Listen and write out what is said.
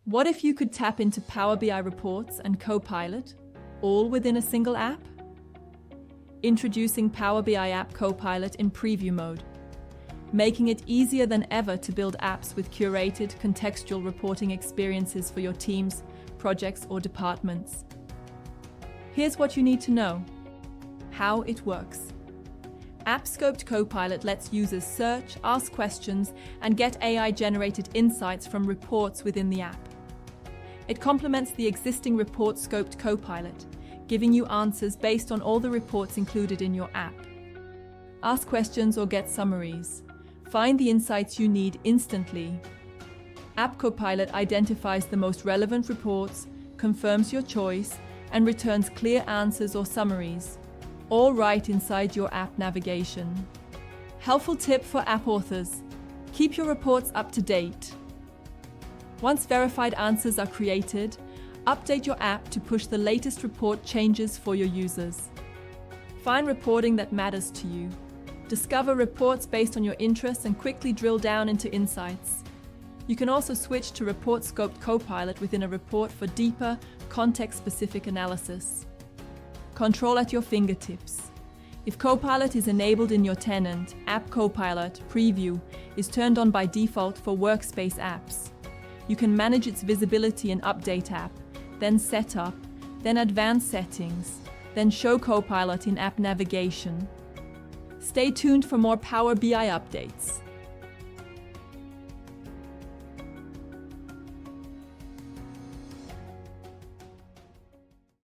What if you could tap into Power BI reports and Copilot, all within a single app? Introducing Power BI App Copilot in preview mode, making it easier than ever to build apps with curated, contextual reporting experiences for your teams, projects, or departments. Here's what you need to know: how it works. App-scoped Copilot lets users search, ask questions, and get AI-generated insights from reports within the app. It complements the existing report-scoped Copilot, giving you answers based on all the reports included in your app. Ask questions or get summaries. Find the insights you need instantly. App Copilot identifies the most relevant reports, confirms your choice, and returns clear answers or summaries, all right inside your app navigation. Helpful tip for app authors: keep your reports up to date. Once verified answers are created, update your app to push the latest report changes for your users. Find reporting that matters to you. Discover reports based on your interests and quickly drill down into insights. You can also switch to report-scoped Copilot within a report for deeper, context-specific analysis. Control at your fingertips. If Copilot is enabled in your tenant, App Copilot Preview is turned on by default for workspace apps. You can manage its visibility in Update app, then Setup, then Advanced settings, then show Copilot in app navigation. Stay tuned for more Power BI updates.